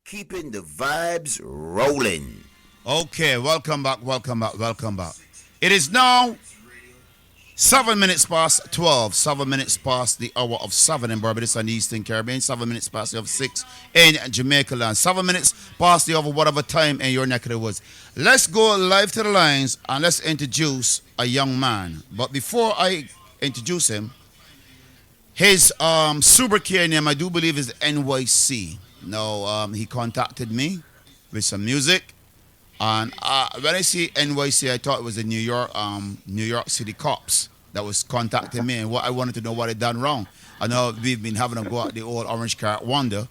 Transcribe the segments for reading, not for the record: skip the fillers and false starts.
keeping the vibes rolling. Okay, welcome back. It is now 7 minutes past 12, 7 minutes past the hour of 7 in Barbados and the Eastern Caribbean, 7 minutes past the hour of 6 in Jamaica land, 7 minutes past the hour of whatever time in your neck of the woods. Let's go live to the lines and let's introduce a young man. But before I introduce him, his sobriquet name, I do believe, is NYC. Now, he contacted me with some music. And when I see NYC, I thought it was the New York City cops that was contacting me, and what I wanted to know what I done wrong. I know we've been having them go out the old Orange Carrot Wonder,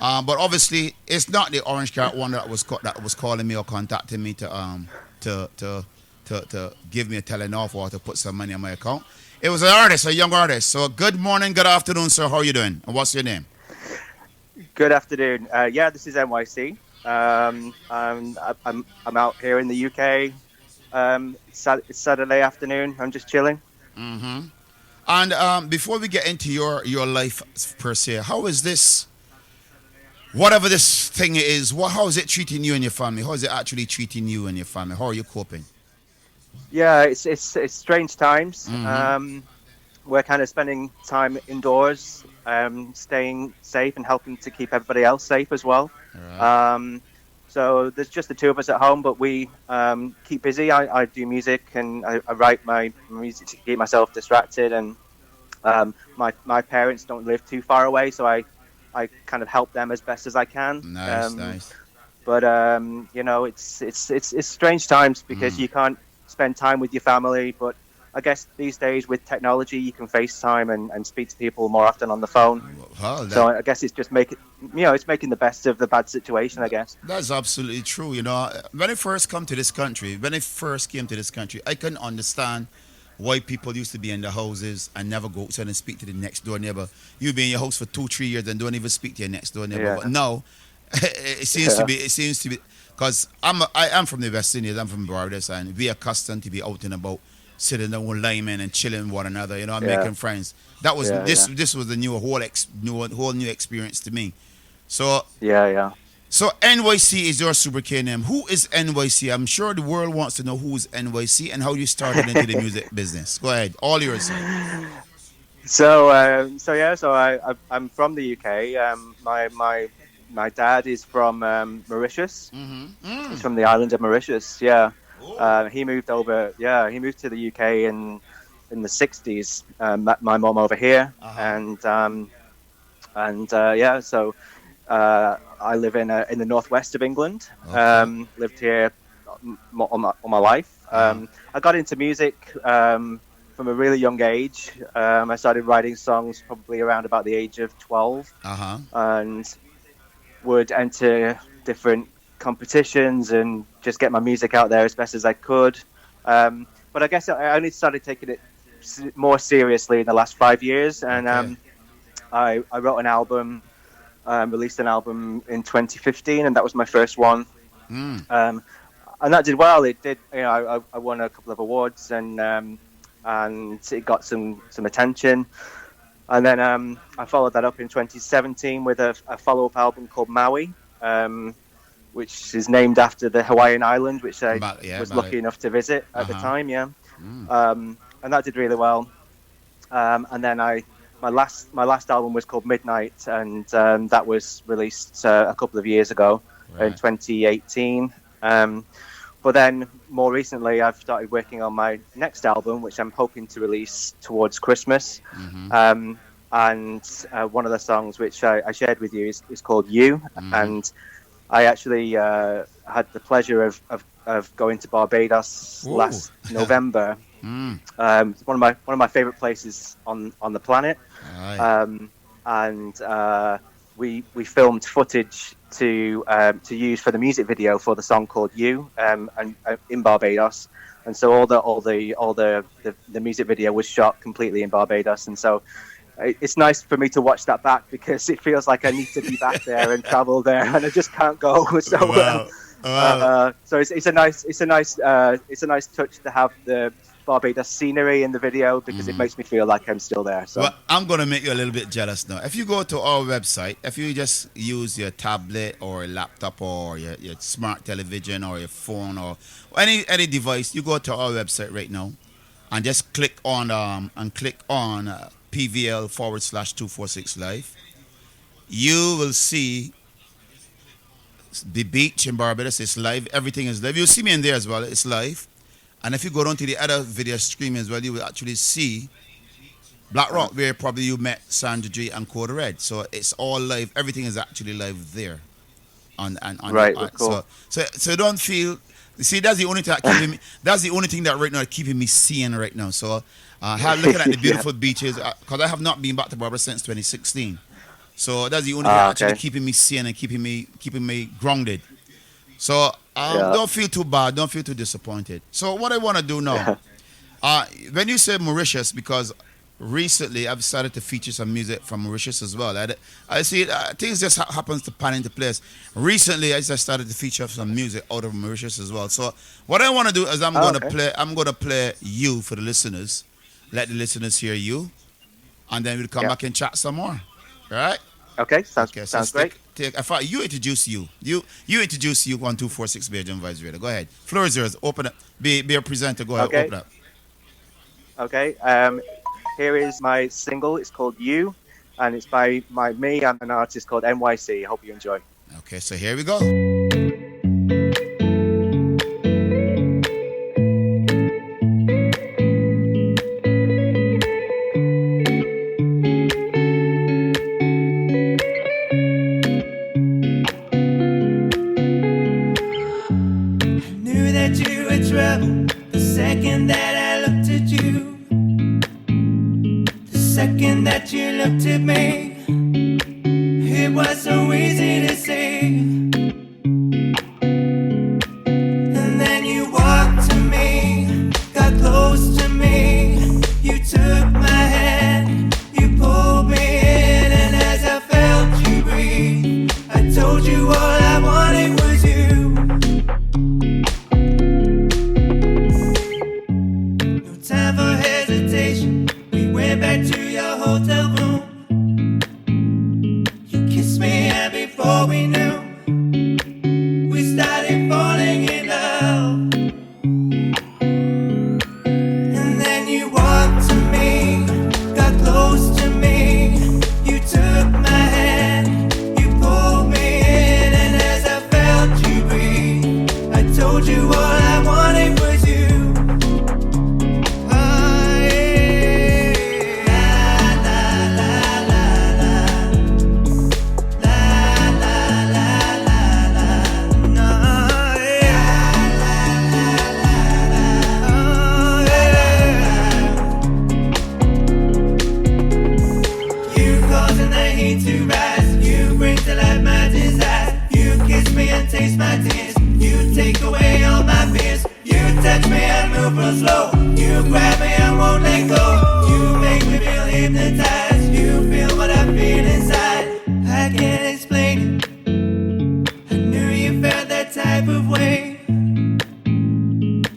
but obviously it's not the Orange Carrot Wonder that was calling me or contacting me to give me a telling off or to put some money on my account. It was an artist, a young artist. So good morning, good afternoon, sir. How are you doing? And what's your name? Good afternoon. This is NYC. I'm out here in the UK. It's Saturday afternoon. I'm just chilling. Mm-hmm. And before we get into your life per se, how is this? Whatever this thing is, how is it treating you and your family? How is it actually treating you and your family? How are you coping? Yeah, it's strange times. Mm-hmm. We're kind of spending time indoors, staying safe and helping to keep everybody else safe as well. Right. So there's just the two of us at home, but we keep busy. I do music and I write my music to keep myself distracted. And my parents don't live too far away, so I kind of help them as best as I can. Nice. But it's strange times because you can't spend time with your family. But I guess these days with technology, you can FaceTime and speak to people more often on the phone. So I guess it's just making the best of the bad situation, I guess. That's absolutely true. You know, when I first came to this country, I couldn't understand why people used to be in their houses and never go outside and speak to the next door neighbor. You be in your house for 2-3 years and don't even speak to your next door neighbor. Yeah. But now, it seems to be, because I am from the West Indies, I'm from Barbados, and we are accustomed to be out and about, sitting down with laymen and chilling with one another, making friends. That was this was the whole new experience to me. So So NYC is your sobriquet name. Who is NYC? I'm sure the world wants to know who is NYC and how you started into the music business. Go ahead, all yours. I'm from the UK. My dad is from Mauritius. Mm-hmm. He's from the island of Mauritius. Yeah. He moved to the UK in the 60s. Met my mom over here, So I live in the northwest of England. Okay. Lived here all my life. I got into music from a really young age. I started writing songs probably around about the age of 12, and would enter different competitions and just get my music out there as best as I could. But I guess I only started taking it more seriously in the last 5 years. And I wrote an album, released an album in 2015, and that was my first one. And that did well. It did. I won a couple of awards, and it got some attention. And then I followed that up in 2017 with a follow-up album called Maui, which is named after the Hawaiian island, which I was lucky enough to visit at the time. And that did really well. And then my last album was called Midnight, and that was released a couple of years ago in 2018. But then more recently, I've started working on my next album, which I'm hoping to release towards Christmas. And one of the songs which I shared with you is called You. And I actually had the pleasure of going to Barbados last November. It's one of my favorite places on the planet. We filmed footage to use for the music video for the song called You, and in Barbados. And so all the music video was shot completely in Barbados. And so it's nice for me to watch that back because it feels like I need to be back there and travel there, and I just can't go. So, so it's a nice touch to have the Barbados scenery in the video because it makes me feel like I'm still there. So Well, I'm going to make you a little bit jealous now. If you go to our website, if you just use your tablet or laptop or your smart television or your phone or any device, you go to our website right now and just click on PVL/246 live. You will see the beach in Barbados. It's live. Everything is live. You'll see me in there as well. It's live. And if you go down to the other video stream as well, you will actually see Black Rock, where probably you met Sandra G and Code Red. So it's all live. Everything is actually live there. Right, cool. So don't feel. You see, that's the only thing that keeping me. That's the only thing that right now keeping me seeing right now. So looking at the beautiful beaches because I have not been back to Barbados since 2016. So that's the only thing actually keeping me seeing and keeping me grounded. So don't feel too bad. Don't feel too disappointed. So what I want to do now, when you say Mauritius, because recently I've started to feature some music from Mauritius as well. I see things just happens to pan into place. Recently I just started to feature some music out of Mauritius as well. So what I want to do is I'm going to play you for the listeners. Let the listeners hear you, and then we'll come back and chat some more. All right? Okay, sounds great. I thought you introduce you. You introduce you 1246 Bajan Vibes Radio. Go ahead. Floor is yours. Open up. Be a presenter. Go ahead. Okay. Open up. Okay. Here is my single. It's called You, and it's by me and an artist called NYC. I hope you enjoy. Okay, so here we go. The second that I looked at you, the second that you looked at me, it was so easy to see. And then you walked to me, got close to me, you took my hand, you pulled me in, and as I felt you breathe, I told you all I wanted was you. Time for hesitation. We went back to your hotel room. You kissed me, and before we knew, we started falling in love. And then you walked to me, got close to me, you took my hand, you pulled me in, and as I felt you breathe, I told you all I wanted was you. Taste my tears. You take away all my fears. You touch me and move real slow. You grab me and won't let go. You make me feel hypnotized. You feel what I feel inside. I can't explain it. I knew you felt that type of way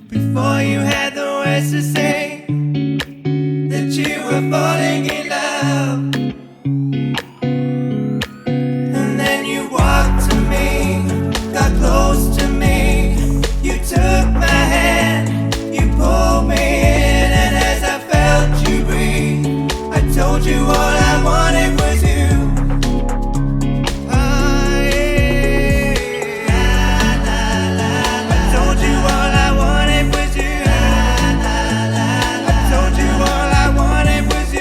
before you had the words to say that you were falling in love. And then you walked to me, got close to me, you took my hand, you pulled me in, and as I felt you breathe, I told you all I wanted was you. I told you all I wanted was you. I told you all I wanted was you.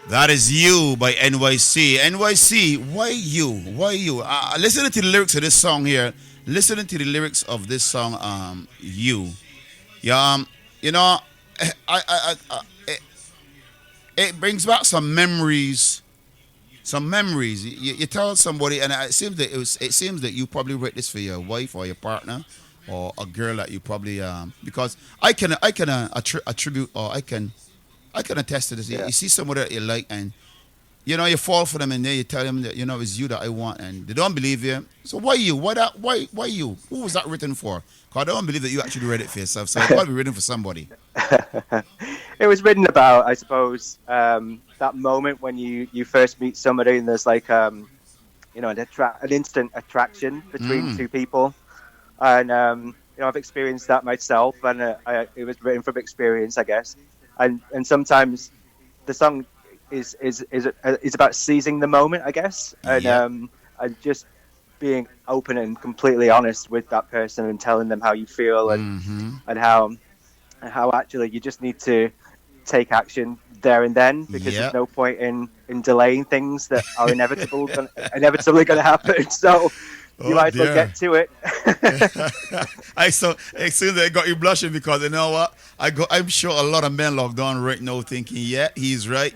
That is You by NYC. NYC, why you? Why you? Listening to the lyrics of this song here, listening to the lyrics of this song, You. Yeah, you know, it brings back some memories some memories. You tell somebody, and it seems that you probably write this for your wife or your partner or a girl that you probably because I can attribute, or I can attest to this. You see somebody that you like, and you fall for them, and then you tell them that it's you that I want, and they don't believe you. So why you? Why you? Who was that written for? Because I don't believe that you actually read it for yourself. So it's got to be written for somebody. It was written about, I suppose, that moment when you first meet somebody, and there's like an instant attraction between two people, and I've experienced that myself, and it was written from experience, I guess, and sometimes the song is about seizing the moment, I guess, and just being open and completely honest with that person and telling them how you feel and how actually you just need to take action there and then, because there's no point in delaying things that are inevitably going to happen. So you might as well get to it. I see they got you blushing, because you know what? I'm sure a lot of men logged on right now thinking, yeah, he's right.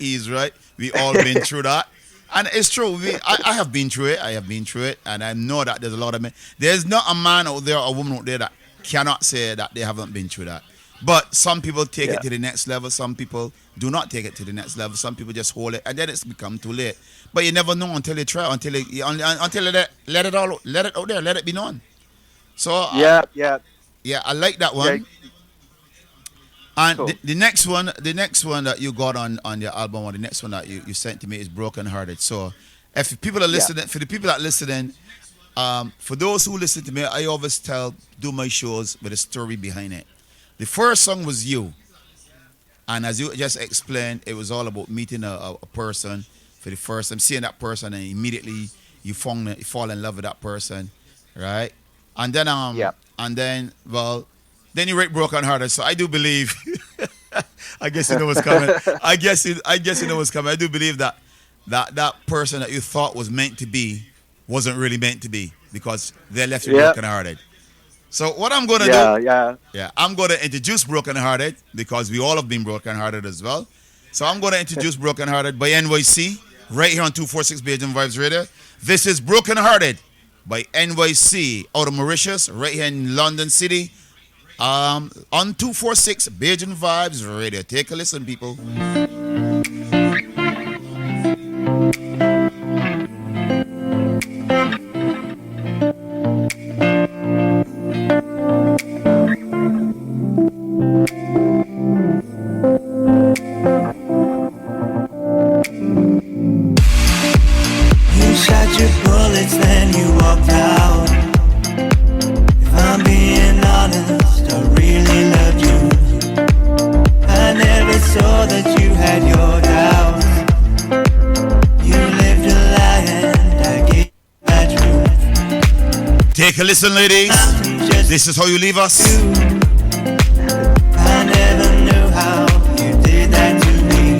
We all been through that. And it's true. I have been through it. And I know that there's a lot of men. There's not a man out there or a woman out there that cannot say that they haven't been through that. But some people take it to the next level. Some people do not take it to the next level. Some people just hold it, and then it's become too late. But you never know until you try, until you let it out there, let it be known. So I like that one. Yeah. And cool. the next one that you got on your album, or the next one that you sent to me, is BrokenHearted. So if people are listening, for the people that are listening, for those who listen to me, I always do my shows with a story behind it. The first song was You, and as you just explained, it was all about meeting a person for the first time, seeing that person, and immediately you fall in love with that person, right? And then then you write BrokenHearted. So I do believe, I guess you know what's coming. I guess you know what's coming. I do believe that person that you thought was meant to be wasn't really meant to be, because they left you brokenhearted. So what I'm going to do, I'm going to introduce BrokenHearted, because we all have been brokenhearted as well. So I'm going to introduce BrokenHearted by NYC, right here on 246 Bajan Vibes Radio. This is BrokenHearted by NYC, out of Mauritius, right here in London City, on 246 Bajan Vibes Radio. Take a listen, people. Take a listen, ladies. This is how you leave us. I never knew how you did that to me.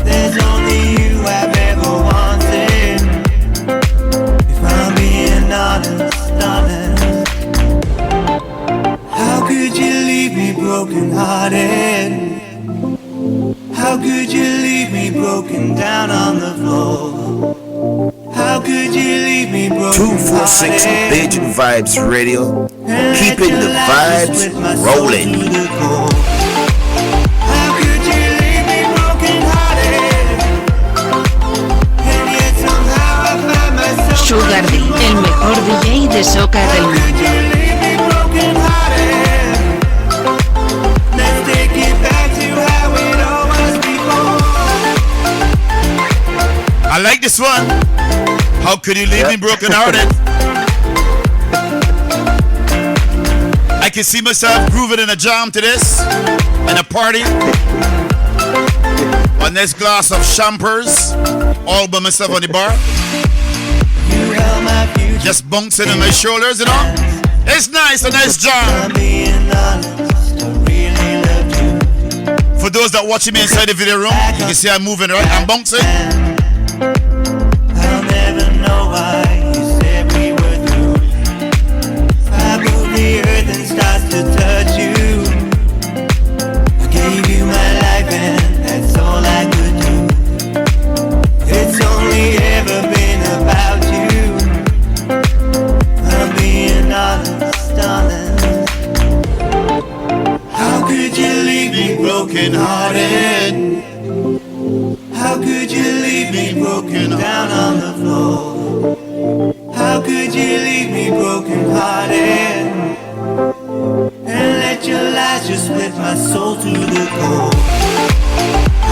There's only you I've ever wanted. If I'm being honest. How could you leave me broken-hearted? How could you leave me broken down on the floor? How could you leave me broken? 246 Bajan Vibes Radio, keeping the vibes rolling. How could you leave me broken-hearted? And yet somehow I find myself. Sugar D, el mejor DJ de soca del mundo. How could you leave me broken-hearted? Let's take it back to how it all was before. I like this one. How could you leave me broken-hearted? I can see myself grooving in a jam to this, in a party, on this glass of champers, all by myself on the bar, just bouncing on my shoulders, you know. It's nice, a nice jam. For those that watching me inside the video room, you can see I'm moving, right? I'm bouncing. I'll never know why you said we were through. I moved the earth and starts to touch you. I gave you my life and that's all I could do. It's only broken hearted? How could you leave me broken down on the floor? How could you leave me broken hearted? And let your lies just split my soul to the core.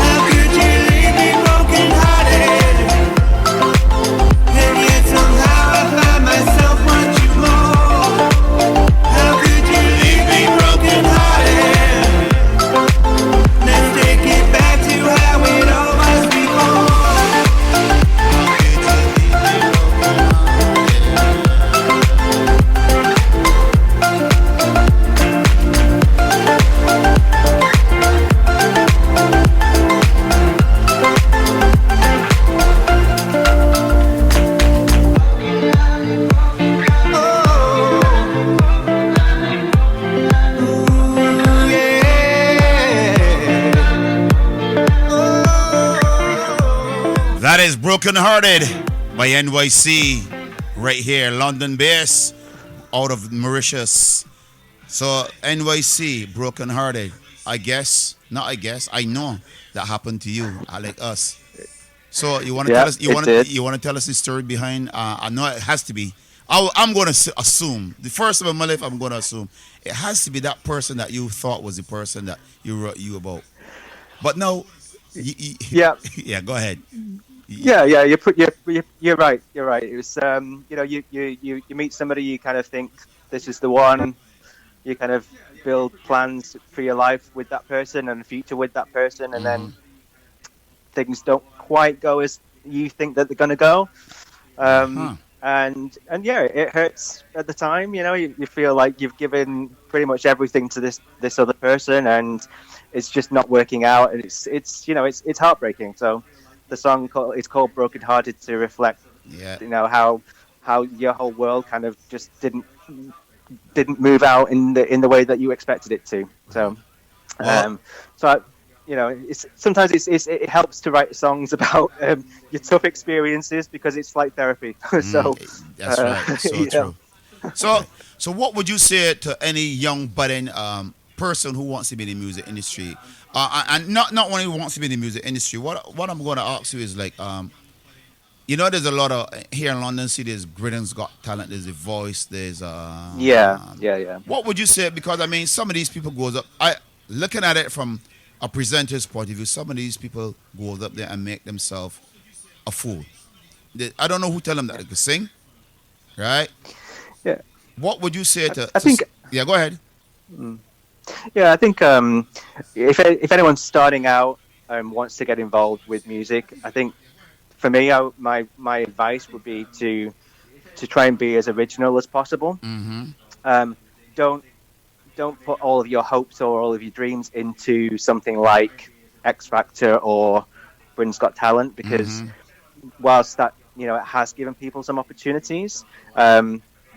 How could you leave me broken hearted? And yet somehow I find myself wanting you more. How could you leave me broken hearted? Let's take it back to how it all was before. That is Broken Hearted by NYC, right here, London base, out of Mauritius. So NYC, Broken Hearted. I know that happened to you, like us. So you want to tell us? You want to tell us the story behind? I know it has to be. I'm going to assume the first time in my life. I'm going to assume it has to be that person that you thought was the person that you wrote you about. But no. Yeah. Yeah. Go ahead. Yeah, you're right. You're right. It was you meet somebody, you kind of think this is the one. You kind of build plans for your life with that person and the future with that person, and then things don't quite go as you think that they're going to go. And yeah, it hurts at the time. You feel like you've given pretty much everything to this other person, and it's just not working out, and it's heartbreaking. So the song it's called "Broken Hearted" to reflect, how your whole world kind of just didn't move out in the way that you expected it to. So, sometimes it helps to write songs about your tough experiences because it's like therapy. So that's right. So true. So what would you say to any young budding person who wants to be in the music industry, and not only who wants to be in the music industry? What I'm going to ask you is like, there's a lot of here in London City. There's Britain's Got Talent. There's The Voice. There's yeah. What would you say? Because I mean, some of these people goes up. Looking at it from a presenter's point of view, some of these people goes up there and make themselves a fool. I don't know who tell them that they can sing, right? Yeah. What would you say to? I think. Yeah, go ahead. Yeah, I think if anyone's starting out and wants to get involved with music, I think for me, my advice would be to try and be as original as possible. Mm-hmm. Don't put all of your hopes or all of your dreams into something like X Factor or Britain's Got Talent, because whilst that it has given people some opportunities,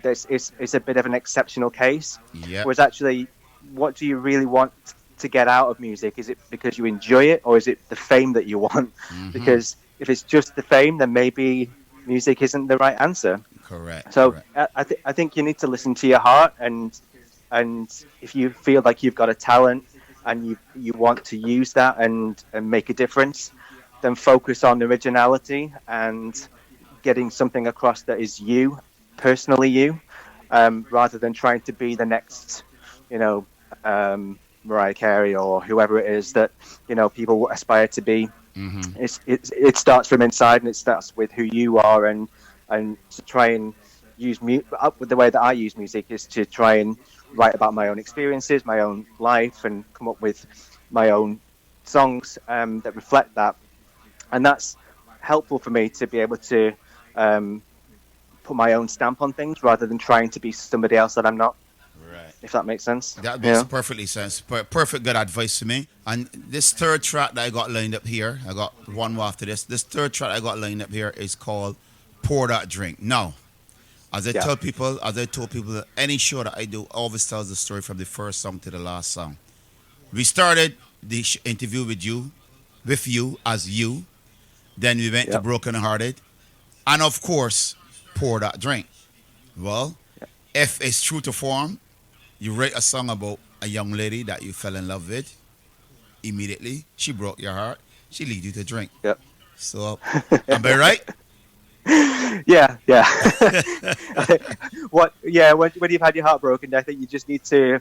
it's a bit of an exceptional case. Yep. Whereas actually, what do you really want to get out of music? Is it because you enjoy it, or is it the fame that you want? Because if it's just the fame, then maybe music isn't the right answer. Correct. So correct. I think you need to listen to your heart, and if you feel like you've got a talent and you want to use that and make a difference, then focus on originality and getting something across that is you, personally you, rather than trying to be the next, Mariah Carey or whoever it is that people aspire to be. It starts from inside, and it starts with who you are, and to try and use the way that I use music is to try and write about my own experiences, my own life, and come up with my own songs that reflect that. And that's helpful for me to be able to put my own stamp on things rather than trying to be somebody else that I'm not. Right. If that makes sense. That makes perfectly sense. Perfect good advice to me. And this third track that I got lined up here, I got one more after this. This third track I got lined up here is called Pour That Drink. Now, as I told people, that any show that I do always tells the story from the first song to the last song. We started the interview with you as you. Then we went to Broken Hearted. And of course, Pour That Drink. Well, if it's true to form, you write a song about a young lady that you fell in love with. immediately she broke your heart. She lead you to drink. Yep. So, am I right? Yeah. What? Yeah. When you've had your heart broken, I think you just need to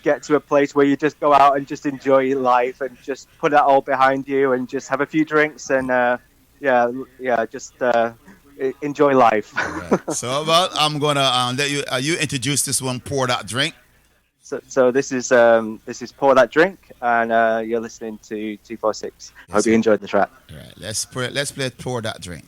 get to a place where you just go out and just enjoy life and just put that all behind you and just have a few drinks and just enjoy life. Right. So, well, I'm gonna let you introduce this one. Pour that drink. So this is Pour That Drink, and you're listening to 246. Hope you enjoyed the track. All right, let's play Pour That Drink.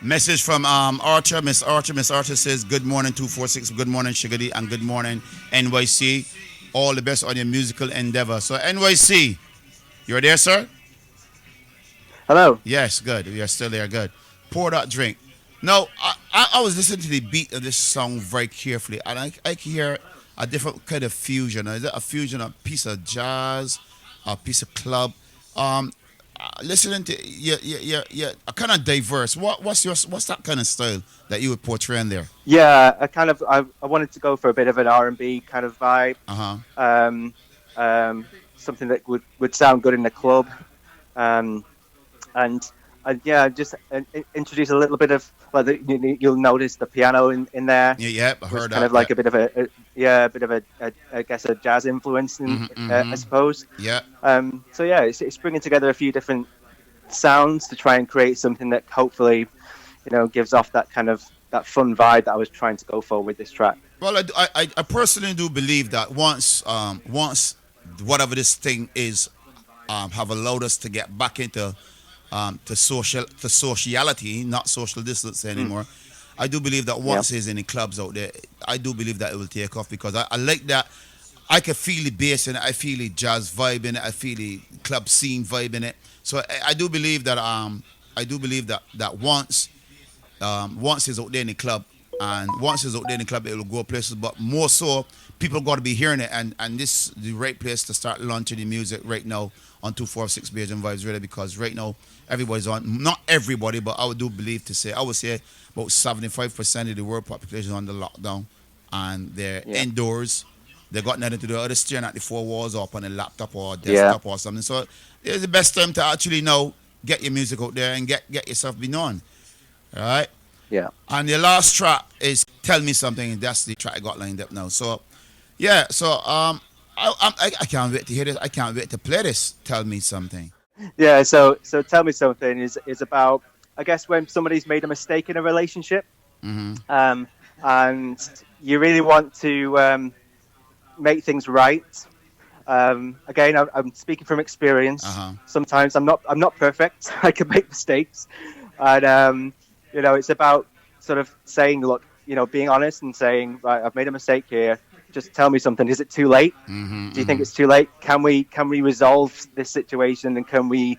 Message from Archer. Miss Archer says, good morning, 246. Good morning, Shigadi. And good morning, NYC. All the best on your musical endeavor. So, NYC, you're there, sir? Hello. Yes, good. You're still there. Good. Pour that drink. Now, I was listening to the beat of this song very carefully, and I can hear a different kind of fusion. Is it a fusion, a piece of jazz, a piece of club? Listening to you kind of diverse. What's that kind of style that you would portray in there? Yeah, I wanted to go for a bit of an R&B kind of vibe. Something that would sound good in the club, and just introduce a little bit of you'll notice the piano in there. Yeah, I heard that. Kind of like a bit of a I guess a jazz influence, I suppose. Yeah. So yeah, it's bringing together a few different sounds to try and create something that hopefully, gives off that kind of that fun vibe that I was trying to go for with this track. Well, I personally do believe that once whatever this thing is, have allowed us to get back into to sociality, not social distance anymore. I do believe that once it's in the clubs out there, I do believe that it will take off because I like that. I can feel the bass in it. I feel the jazz vibe in it. I feel the club scene vibe in it. So I do believe that that once it's out there in the club, and once it's out there in the club, it will go places. But more so, people got to be hearing it, and this is the right place to start launching the music right now on 246 Bajan Vibes Radio, because right now everybody's on. Not everybody, but I would say about 75% of the world population is under lockdown, and they're indoors. They got nothing to do. They're staring at the four walls or up on a laptop or desktop or something. So it's the best time to actually now get your music out there and get yourself be known. All right? Yeah. And the last track is Tell Me Something. That's the track I got lined up now. So, yeah. So I can't wait to hear this. I can't wait to play this. Tell Me Something. Yeah. So Tell Me Something is about, I guess, when somebody's made a mistake in a relationship, and you really want to make things right. Again, I'm speaking from experience. Sometimes I'm not perfect. I can make mistakes, and it's about sort of saying, look, being honest and saying, right, I've made a mistake here. Just tell me something. Is it too late? Do you think it's too late? Can we resolve this situation, and can we,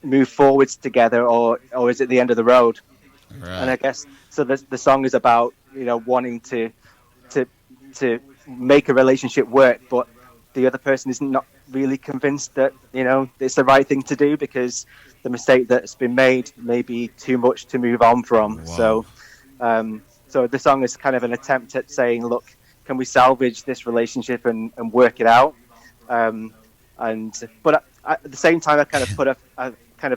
move forwards together, or is it the end of the road? Right. And I guess so. The song is about wanting to make a relationship work, but the other person is not really convinced that it's the right thing to do, because the mistake that's been made may be too much to move on from. Wow. So the song is kind of an attempt at saying, look, can we salvage this relationship and work it out? But at the same time, I kind of put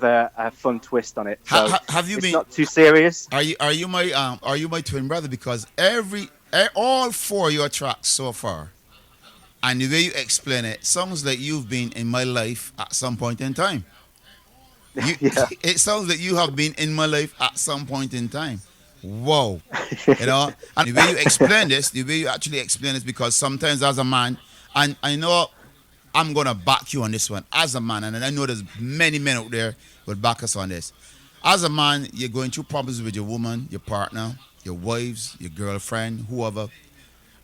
a fun twist on it. So have you it's been not too serious? Are you my twin brother? Because all four of your tracks so far, and the way you explain it, sounds like you've been in my life at some point in time. It sounds like you have been in my life at some point in time. Whoa. And the way you explain this, because sometimes as a man, and I know I'm going to back you on this one, as a man, and I know there's many men out there who will back us on this. As a man, you're going through problems with your woman, your partner, your wives, your girlfriend, whoever,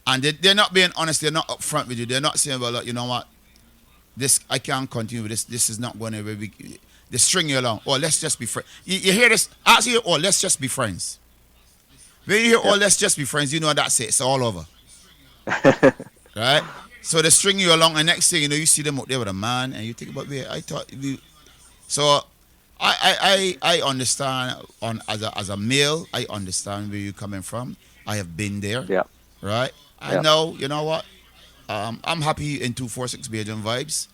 and they're not being honest. They're not upfront with you. They're not saying, well, look, you know what, this, I can't continue with this. This is not going to be. They string you along. Or let's just be friends. You hear this? Ask you, or let's just be friends. When you hear, let's just be friends, that's it. It's all over. Right? So they string you along, and next thing you see them out there with a man, and you think about, wait, I thought you. So I understand as a male, I understand where you're coming from. I have been there. Yeah. Right? I know, you know what? I'm happy in 246 Bajan Vibes.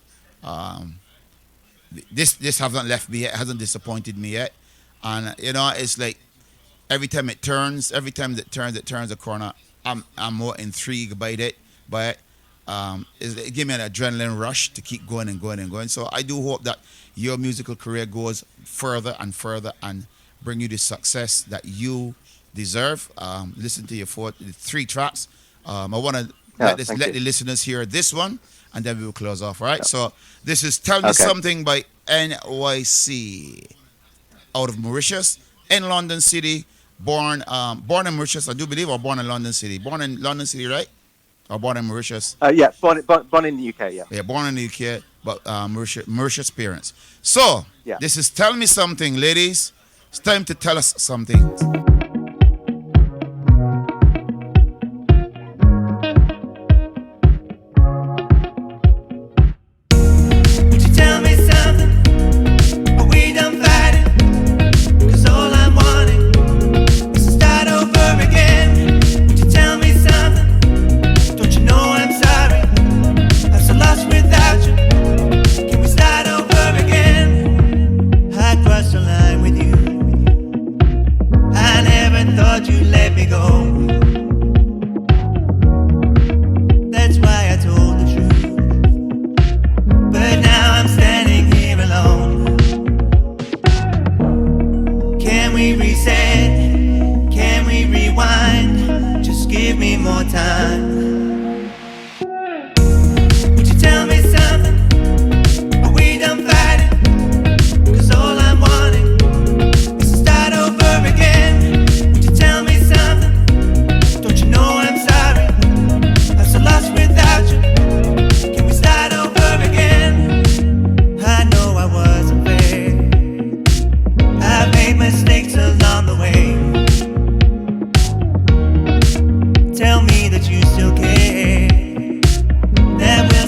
This hasn't left me yet, hasn't disappointed me yet. And it's like every time it turns a corner, I'm more intrigued by it. But it gives me an adrenaline rush to keep going and going and going. So I do hope that your musical career goes further and further and bring you the success that you deserve. Listen to your three tracks. I want to let the listeners hear this one, and then we will close off. All right. Yep. So this is "Tell Me Something" by NYC, out of Mauritius, in London City. Born in Mauritius, I do believe, or born in London City. Born in London City, right? Or born in Mauritius? Born in the UK. Yeah, born in the UK, but Mauritius parents. So this is "Tell Me Something," ladies. It's time to tell us something. Cross the line with you, and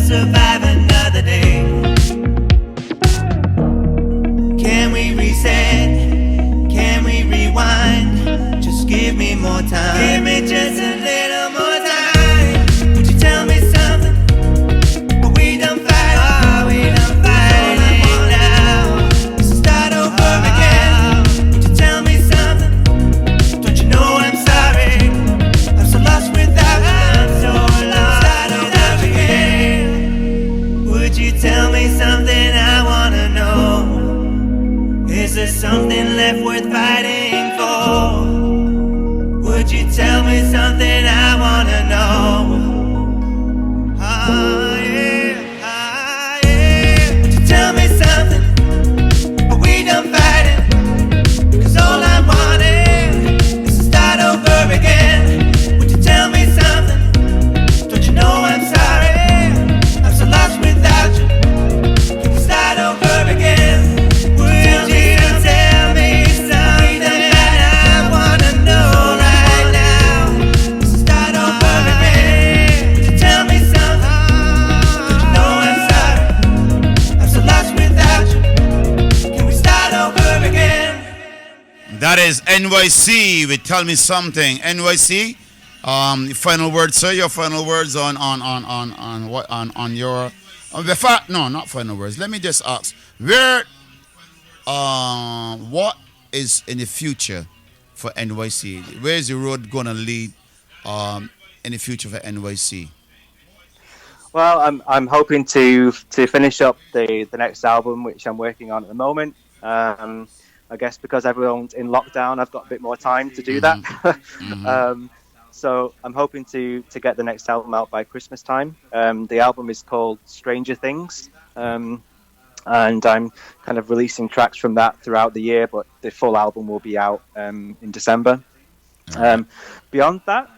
survive another day? Can we reset? Can we rewind? Just give me more time. Give me just a little more time. Would you tell me something? Are we done fighting? Are we done fighting now? Let's start over again. Would you tell me something? Don't you know I'm sorry? I'm so lost without you. I'm so lost. Start over again. Would you tell me something? I wanna know. Is there something left worth fighting for? Would you tell me something? I wanna know. Ah, yeah, ah, yeah. Would you tell me something? Are we done fighting? 'Cause all I wanted is to start over again. Would you tell me something? Don't you know I'm sorry? I'm so lost without you. Can we start over again? Would you tell me something that I wanna know right now? Let's start over again. Would you tell me something? Don't you know I'm sorry? I'm so lost without you. Can we start over again? That is NYC with Tell Me Something. NYC, your final words, sir. Your final words on what on your the fact. No, not final words. Let me just ask, where what is in the future for NYC? Where is the road gonna lead in the future for NYC? Well, I'm hoping to finish up the next album, which I'm working on at the moment. I guess because everyone's in lockdown, I've got a bit more time to do that. So I'm hoping to get the next album out by Christmas time. The album is called Stranger Things, and I'm kind of releasing tracks from that throughout the year, but the full album will be out in December. Beyond that,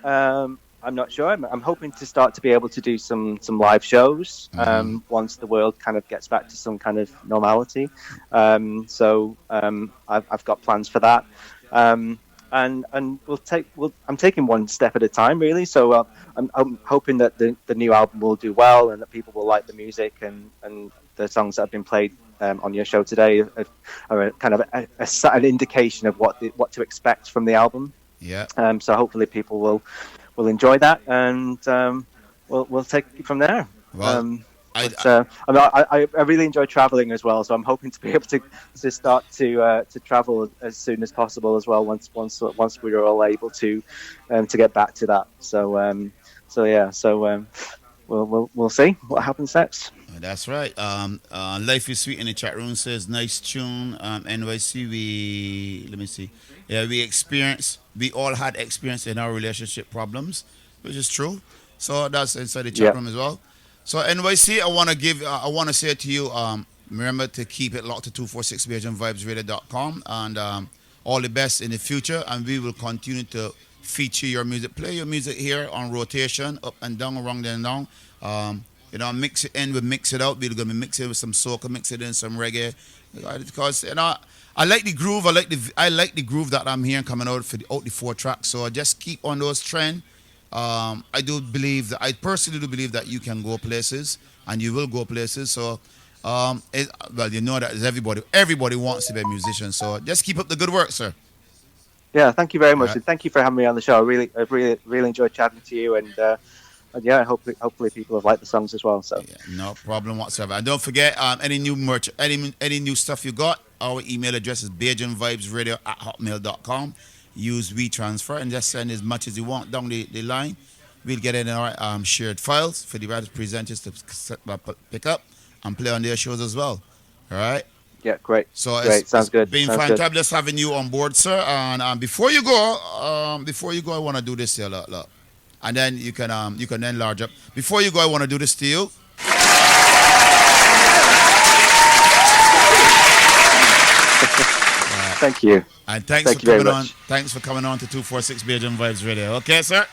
I'm not sure. I'm hoping to start to be able to do some live shows once the world kind of gets back to some kind of normality. So I've got plans for that. And I'm taking one step at a time, really. So I'm hoping that the new album will do well and that people will like the music and the songs that have been played on your show today are a kind of an indication of what to expect from the album. Yeah. So hopefully people will enjoy that, and we'll take it from there. Well, I really enjoy traveling as well, so I'm hoping to be able to start to travel as soon as possible as well. Once we're all able to get back to that. So we'll see what happens next. That's right. Life is Sweet in the chat room says nice tune. NYC, let me see. Yeah, we all had experience in our relationship problems, which is true. So that's inside the chat room as well. So NYC, I want to say to you, remember to keep it locked to 246 BajanVibesRadio.com, and all the best in the future. And we will continue to feature your music, play your music here on rotation, up and down, around and down. Mix it in, we mix it out. We're gonna mix it with some soca, mix it in some reggae, because I like the groove. I like the groove that I'm hearing coming out the 4 tracks. So I just keep on those trends. I personally do believe that you can go places, and you will go places. So, you know that everybody wants to be a musician. So just keep up the good work, sir. Yeah, thank you very much, and thank you for having me on the show. I've really enjoyed chatting to you, and hopefully people have liked the songs as well. So no problem whatsoever. And don't forget, any new merch, any new stuff you got, our email address is bajanvibesradio@hotmail.com. Use WeTransfer and just send as much as you want down the line. We'll get it in our shared files for the radio presenters to pick up and play on their shows as well. All right? Yeah, great. So great. Sounds good. Been fantabulous having you on board, sir. And before you go, I want to do this here, look. And then you can enlarge up. Before you go, I want to do this to you. Thank you. And thanks for coming on to 246 Bajan Vibes Radio. Okay, sir?